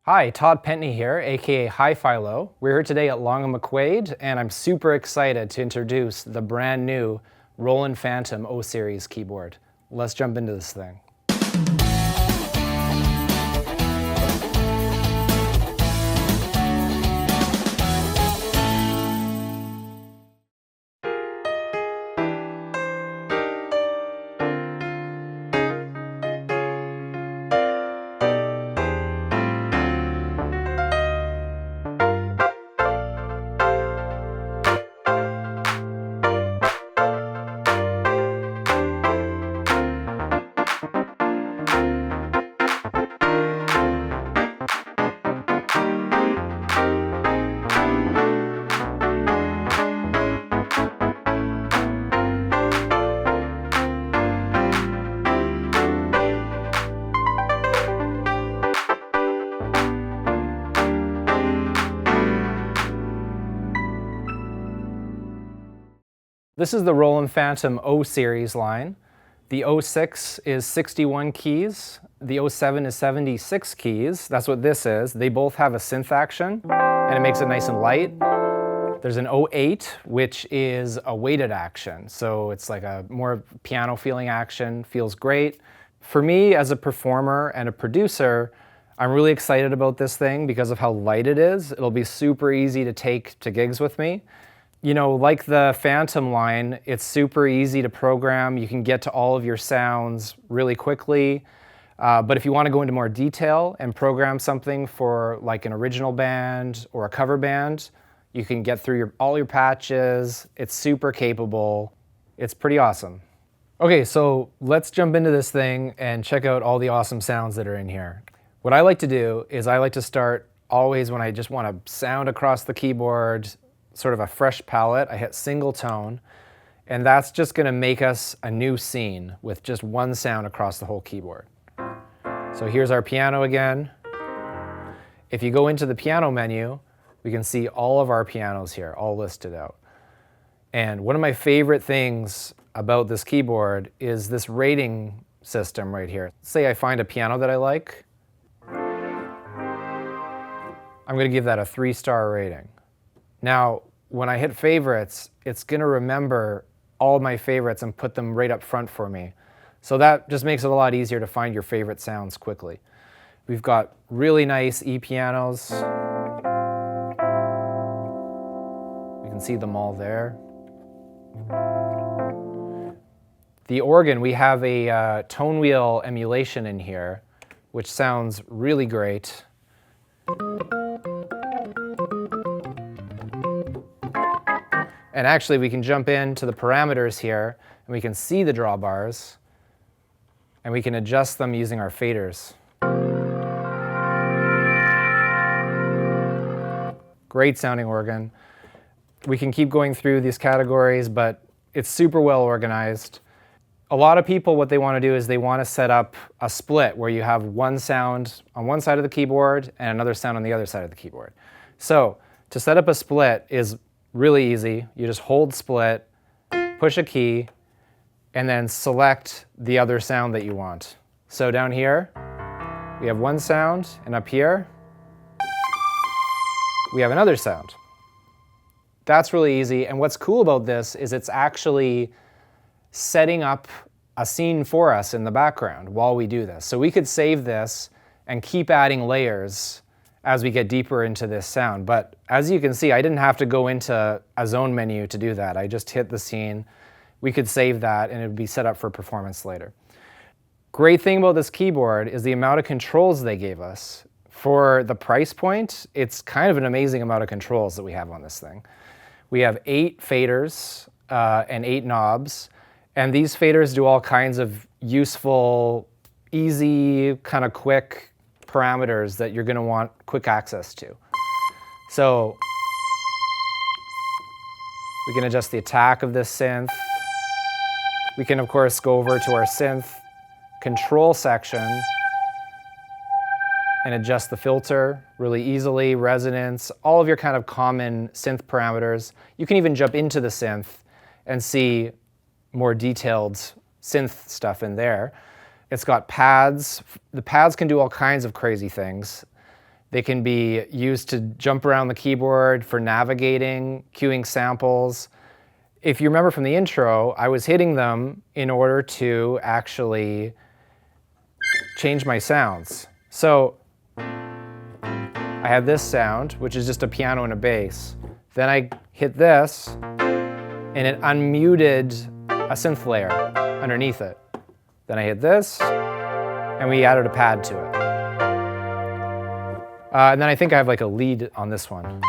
Hi, Todd Pentney here, aka HiFiLo. We're here today at Long & McQuaid, and I'm super excited to introduce the brand new Roland FANTOM-0 Series keyboard. Let's jump into this thing. This is the Roland FANTOM-0 Series line. The 06 is 61 keys. The 07 is 76 keys. That's what this is. They both have a synth action, and it makes it nice and light. There's an 08, which is a weighted action. So it's like a more piano feeling action, feels great. For me, as a performer and a producer, I'm really excited about this thing because of how light it is. It'll be super easy to take to gigs with me. You know, like the Phantom line, it's super easy to program. You can get to all of your sounds really quickly. But if you want to go into more detail and program something for like an original band or a cover band, you can get through all your patches. It's super capable. It's pretty awesome. Okay, so let's jump into this thing and check out all the awesome sounds that are in here. What I like to do is I like to start always when I just want to sound across the keyboard, sort of a fresh palette. I hit single tone, and that's just going to make us a new scene with just one sound across the whole keyboard. So here's our piano again. If you go into the piano menu, we can see all of our pianos here, all listed out. And one of my favorite things about this keyboard is this rating system right here. Say I find a piano that I like. I'm going to give that a 3-star rating. Now, when I hit favorites, it's going to remember all of my favorites and put them right up front for me. So that just makes it a lot easier to find your favorite sounds quickly. We've got really nice E pianos. You can see them all there. The organ, we have a tone wheel emulation in here, which sounds really great. And actually, we can jump into the parameters here, and we can see the drawbars, and we can adjust them using our faders. Great sounding organ. We can keep going through these categories, but it's super well organized. A lot of people, what they want to do is they want to set up a split where you have one sound on one side of the keyboard and another sound on the other side of the keyboard. So to set up a split is really easy. You just hold split, push a key, and then select the other sound that you want. So down here, we have one sound, and up here, we have another sound. That's really easy, and what's cool about this is it's actually setting up a scene for us in the background while we do this. So we could save this and keep adding layers as we get deeper into this sound. But as you can see, I didn't have to go into a zone menu to do that. I just hit the scene. We could save that and it would be set up for performance later. Great thing about this keyboard is the amount of controls they gave us. For the price point, it's kind of an amazing amount of controls that we have on this thing. We have 8 faders and 8 knobs, and these faders do all kinds of useful, easy, kind of quick parameters that you're going to want quick access to. So we can adjust the attack of this synth. We can, of course, go over to our synth control section and adjust the filter really easily, resonance, all of your kind of common synth parameters. You can even jump into the synth and see more detailed synth stuff in there. It's got pads. The pads can do all kinds of crazy things. They can be used to jump around the keyboard for navigating, cueing samples. If you remember from the intro, I was hitting them in order to actually change my sounds. So I had this sound, which is just a piano and a bass. Then I hit this, and it unmuted a synth layer underneath it. Then I hit this, and we added a pad to it. And then I think I have like a lead on this one.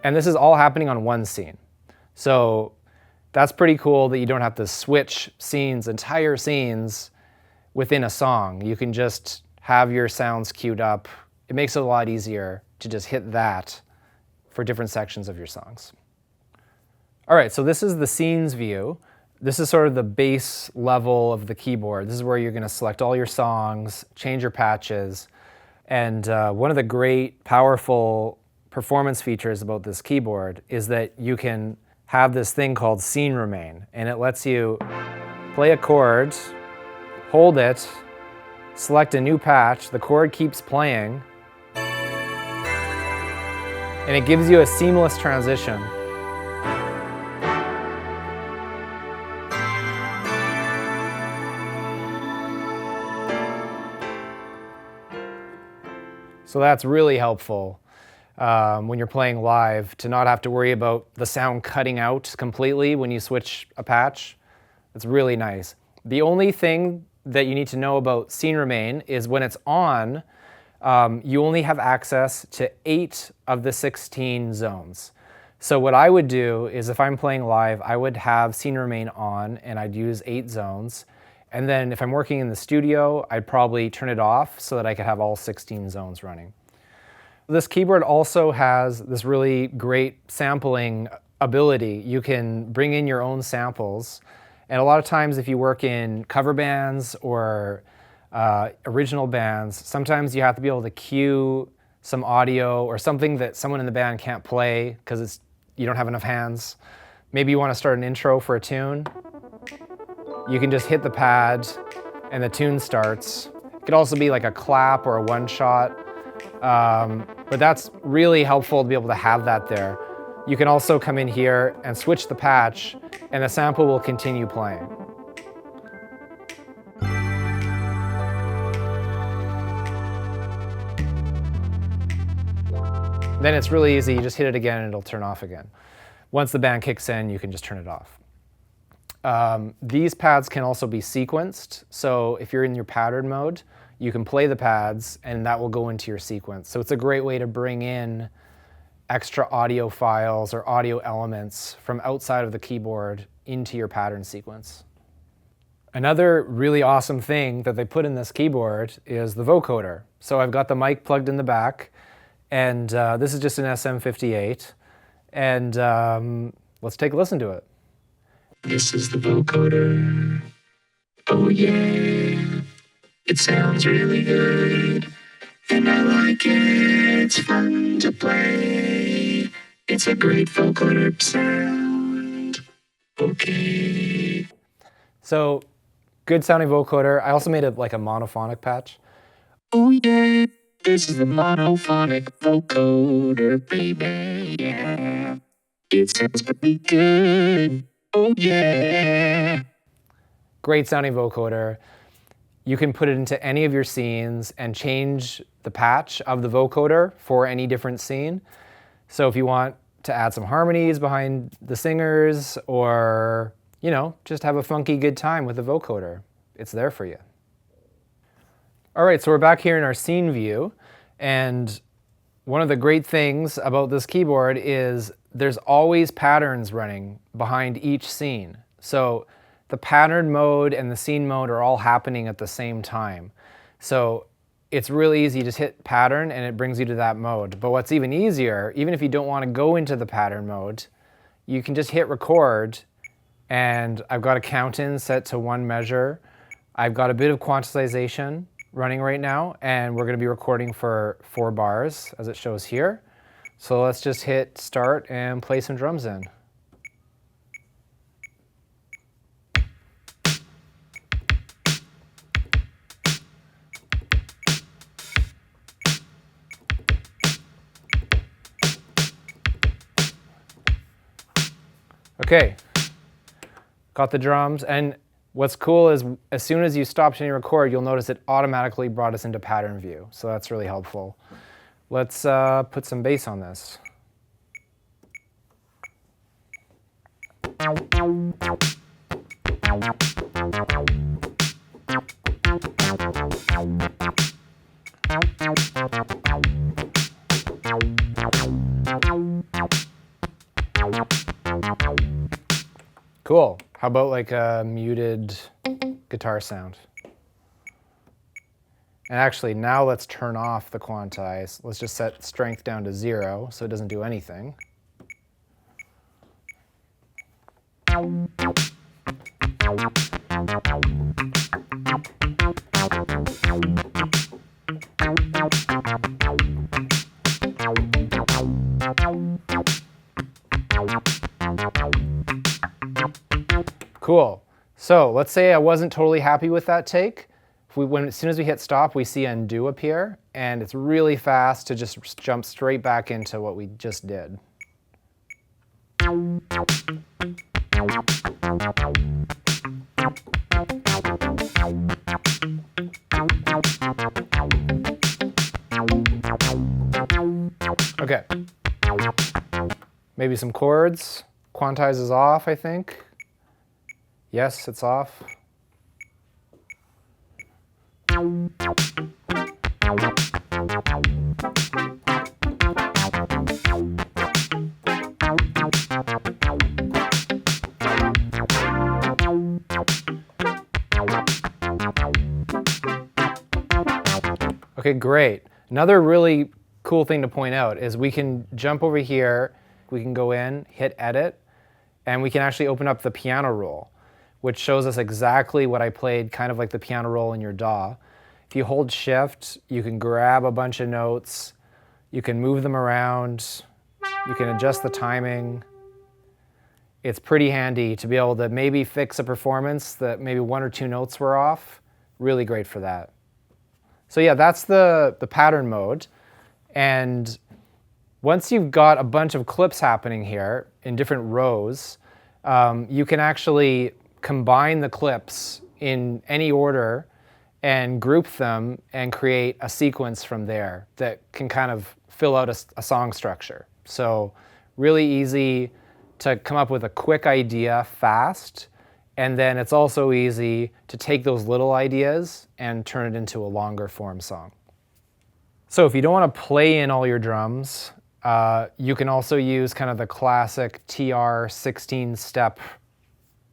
And this is all happening on one scene. So that's pretty cool that you don't have to switch scenes, entire scenes, within a song. You can just have your sounds queued up. It makes it a lot easier to just hit that for different sections of your songs. All right, so this is the scenes view. This is sort of the base level of the keyboard. This is where you're going to select all your songs, change your patches. And one of the great, powerful performance features about this keyboard is that you can have this thing called scene remain, and it lets you play a chord, hold it, select a new patch, the chord keeps playing, and it gives you a seamless transition. So that's really helpful when you're playing live, to not have to worry about the sound cutting out completely when you switch a patch. It's really nice. The only thing that you need to know about scene remain is when it's on, you only have access to 8 of the 16 zones. So what I would do is, if I'm playing live, I would have scene remain on and I'd use 8 zones. And then if I'm working in the studio, I'd probably turn it off so that I could have all 16 zones running. This keyboard also has this really great sampling ability. You can bring in your own samples. And a lot of times if you work in cover bands or original bands, sometimes you have to be able to cue some audio or something that someone in the band can't play because you don't have enough hands. Maybe you want to start an intro for a tune. You can just hit the pad and the tune starts. It could also be like a clap or a one-shot, but that's really helpful to be able to have that there. You can also come in here and switch the patch, and the sample will continue playing. Then it's really easy, you just hit it again and it'll turn off again. Once the band kicks in, you can just turn it off. These pads can also be sequenced, so if you're in your pattern mode, you can play the pads and that will go into your sequence. So it's a great way to bring in extra audio files or audio elements from outside of the keyboard into your pattern sequence. Another really awesome thing that they put in this keyboard is the vocoder. So I've got the mic plugged in the back, and this is just an SM58, and let's take a listen to it. This is the vocoder. Oh yeah, it sounds really good, and I like it. It's fun to play. It's a great vocoder sound. Okay. So, good sounding vocoder. I also made it like a monophonic patch. Oh yeah, this is the monophonic vocoder, baby. Yeah, it sounds pretty good. Oh yeah. Great sounding vocoder. You can put it into any of your scenes and change the patch of the vocoder for any different scene. So if you want to add some harmonies behind the singers, or, you know, just have a funky good time with the vocoder, it's there for you. All right, so we're back here in our scene view, and one of the great things about this keyboard is there's always patterns running behind each scene. So the pattern mode and the scene mode are all happening at the same time. So it's really easy to just hit pattern and it brings you to that mode. But what's even easier, even if you don't want to go into the pattern mode, you can just hit record, and I've got a count in set to 1 measure. I've got a bit of quantization running right now, and we're going to be recording for 4 bars as it shows here. So let's just hit start and play some drums in. Okay, got the drums, and what's cool is as soon as you stopped and you record, you'll notice it automatically brought us into pattern view, so that's really helpful. Let's put some bass on this. Cool. How about like a muted guitar sound? And actually, now let's turn off the quantize. Let's just set strength down to 0 so it doesn't do anything. Cool. So let's say I wasn't totally happy with that take. As soon as we hit stop, we see undo appear, and it's really fast to just jump straight back into what we just did. Okay. Maybe some chords. Quantize is off, I think. Yes, it's off. Okay, great. Another really cool thing to point out is we can jump over here, we can go in, hit edit, and we can actually open up the piano roll, which shows us exactly what I played, kind of like the piano roll in your DAW. If you hold shift, you can grab a bunch of notes, you can move them around, you can adjust the timing. It's pretty handy to be able to maybe fix a performance that maybe 1 or 2 notes were off. Really great for that. So yeah, that's the pattern mode. And once you've got a bunch of clips happening here in different rows, you can actually combine the clips in any order and group them and create a sequence from there that can kind of fill out a song structure. So really easy to come up with a quick idea fast, and then it's also easy to take those little ideas and turn it into a longer form song. So if you don't want to play in all your drums, you can also use kind of the classic TR 16-step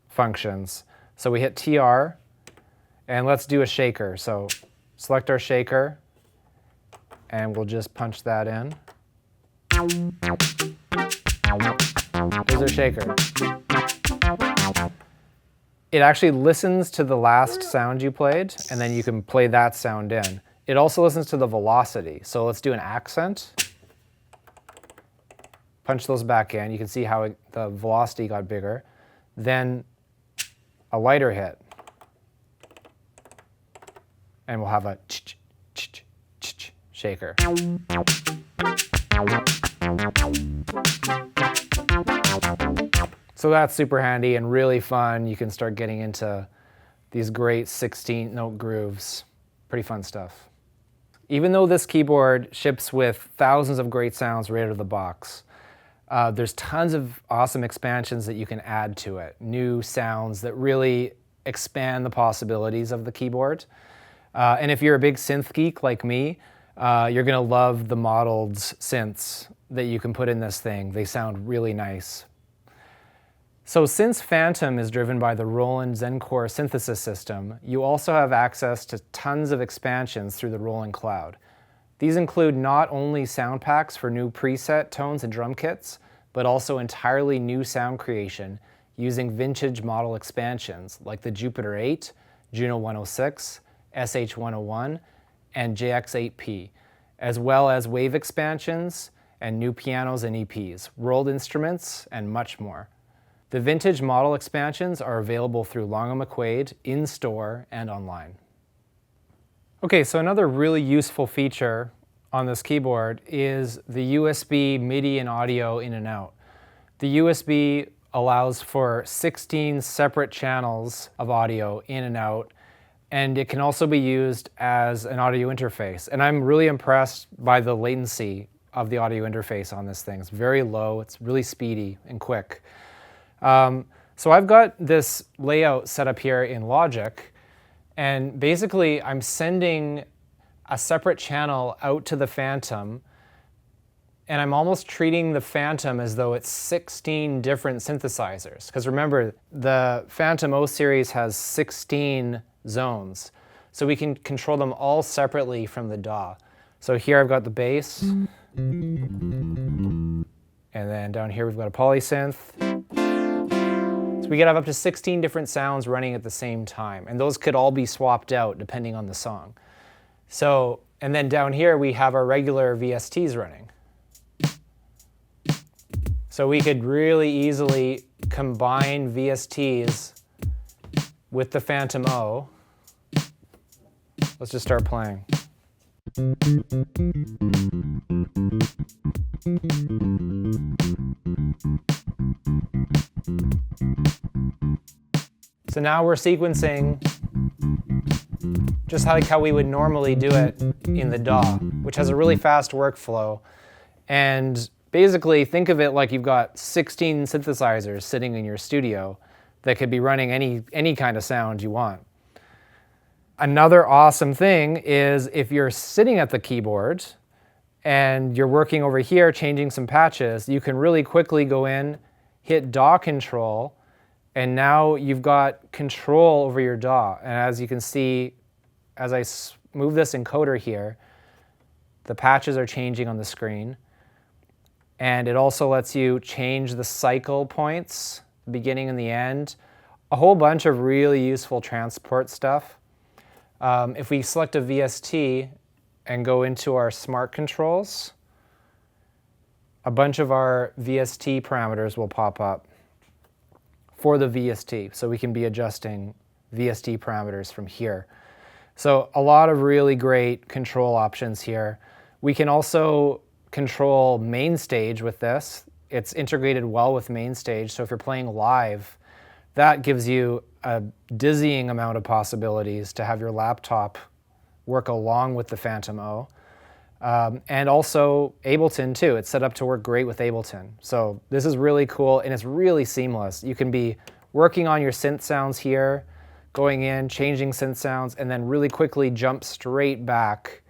functions. So we hit TR, and let's do a shaker. So select our shaker, and we'll just punch that in. There's our shaker. It actually listens to the last sound you played, and then you can play that sound in. It also listens to the velocity. So let's do an accent. Punch those back in. You can see how the velocity got bigger. Then a lighter hit. And we'll have a shaker. So that's super handy and really fun. You can start getting into these great 16-note grooves. Pretty fun stuff. Even though this keyboard ships with thousands of great sounds right out of the box, there's tons of awesome expansions that you can add to it. New sounds that really expand the possibilities of the keyboard. And if you're a big synth geek like me, you're gonna love the modeled synths that you can put in this thing. They sound really nice. So since Phantom is driven by the Roland Zencore synthesis system, you also have access to tons of expansions through the Roland Cloud. These include not only sound packs for new preset tones and drum kits, but also entirely new sound creation using vintage model expansions like the Jupiter 8, Juno 106, SH 101, and JX8P, as well as wave expansions and new pianos and EPs, world instruments, and much more. The vintage model expansions are available through Long & McQuade, in-store, and online. Okay, so another really useful feature on this keyboard is the USB MIDI and audio in and out. The USB allows for 16 separate channels of audio in and out, and it can also be used as an audio interface. And I'm really impressed by the latency of the audio interface on this thing. It's very low, it's really speedy and quick. So I've got this layout set up here in Logic, and basically I'm sending a separate channel out to the Phantom, and I'm almost treating the Phantom as though it's 16 different synthesizers. Because remember, the FANTOM-0 series has 16 zones, so we can control them all separately from the DAW. So here I've got the bass, and then down here we've got a polysynth. So we could have up to 16 different sounds running at the same time, and those could all be swapped out depending on the song. So, and then down here we have our regular VSTs running. So we could really easily combine VSTs with the FANTOM-0. Let's just start playing. So now we're sequencing just like how we would normally do it in the DAW, which has a really fast workflow. And basically think of it like you've got 16 synthesizers sitting in your studio that could be running any kind of sound you want. Another awesome thing is if you're sitting at the keyboard and you're working over here changing some patches, you can really quickly go in, hit DAW Control, and now you've got control over your DAW. And as you can see, as I move this encoder here, the patches are changing on the screen. And it also lets you change the cycle points, the beginning and the end. A whole bunch of really useful transport stuff. If we select a VST and go into our smart controls, a bunch of our VST parameters will pop up for the VST. So we can be adjusting VST parameters from here. So a lot of really great control options here. We can also control main stage with this. It's integrated well with main stage, so if you're playing live, that gives you a dizzying amount of possibilities to have your laptop work along with the FANTOM-0. And also Ableton too. It's set up to work great with Ableton. So this is really cool and it's really seamless. You can be working on your synth sounds here, going in, changing synth sounds, and then really quickly jump straight back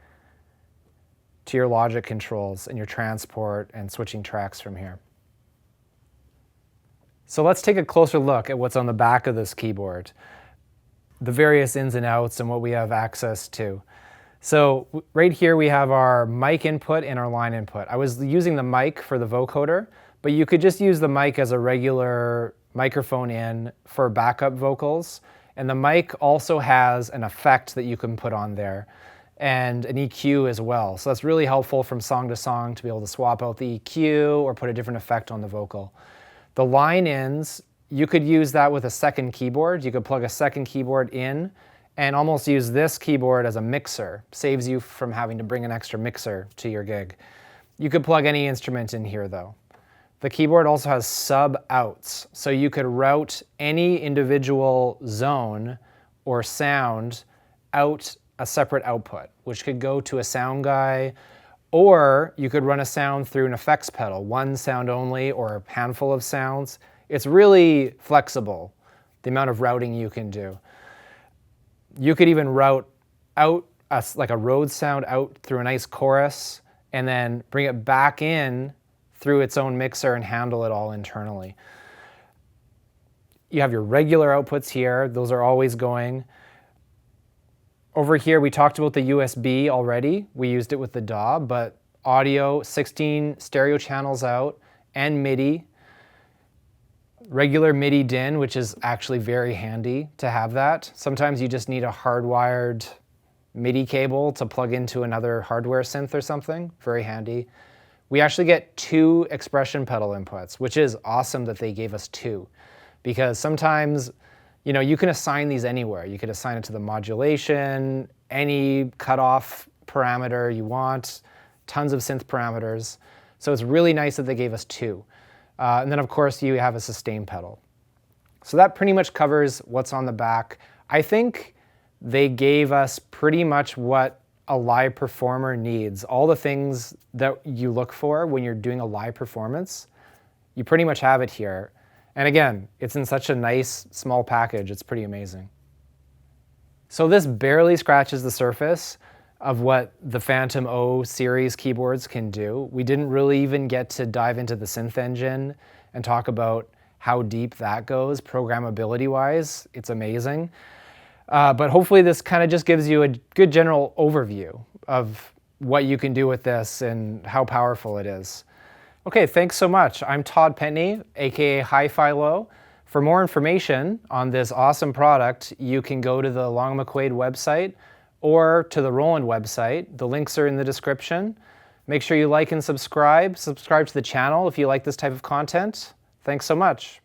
to your Logic controls and your transport and switching tracks from here. So let's take a closer look at what's on the back of this keyboard, the various ins and outs and what we have access to. So right here we have our mic input and our line input. I was using the mic for the vocoder, but you could just use the mic as a regular microphone in for backup vocals. And the mic also has an effect that you can put on there and an EQ as well. So that's really helpful from song to song to be able to swap out the EQ or put a different effect on the vocal. The line ins, you could use that with a second keyboard. You could plug a second keyboard in and almost use this keyboard as a mixer. Saves you from having to bring an extra mixer to your gig. You could plug any instrument in here though. The keyboard also has sub-outs, so you could route any individual zone or sound out a separate output, which could go to a sound guy, or you could run a sound through an effects pedal, one sound only or a handful of sounds. It's really flexible, the amount of routing you can do. You could even route out like a Rhodes sound out through a nice chorus and then bring it back in through its own mixer and handle it all internally. You have your regular outputs here. Those are always going. Over here, we talked about the USB already. We used it with the DAW, but audio, 16 stereo channels out, and MIDI. Regular MIDI DIN, which is actually very handy to have that. Sometimes you just need a hardwired MIDI cable to plug into another hardware synth or something. Very handy. We actually get 2 expression pedal inputs, which is awesome that they gave us 2. Because sometimes, you can assign these anywhere. You could assign it to the modulation, any cutoff parameter you want, tons of synth parameters. So it's really nice that they gave us 2. And then of course you have a sustain pedal. So that pretty much covers what's on the back. I think they gave us pretty much what a live performer needs. All the things that you look for when you're doing a live performance, you pretty much have it here. And again, it's in such a nice small package, it's pretty amazing. So this barely scratches the surface of what the FANTOM-0 series keyboards can do. We didn't really even get to dive into the synth engine and talk about how deep that goes programmability-wise. It's amazing. But hopefully this kind of just gives you a good general overview of what you can do with this and how powerful it is. Okay, thanks so much. I'm Todd Pentney, aka HiFiLo. For more information on this awesome product, you can go to the Long McQuaid website or to the Roland website. The links are in the description. Make sure you like and subscribe. Subscribe to the channel if you like this type of content. Thanks so much.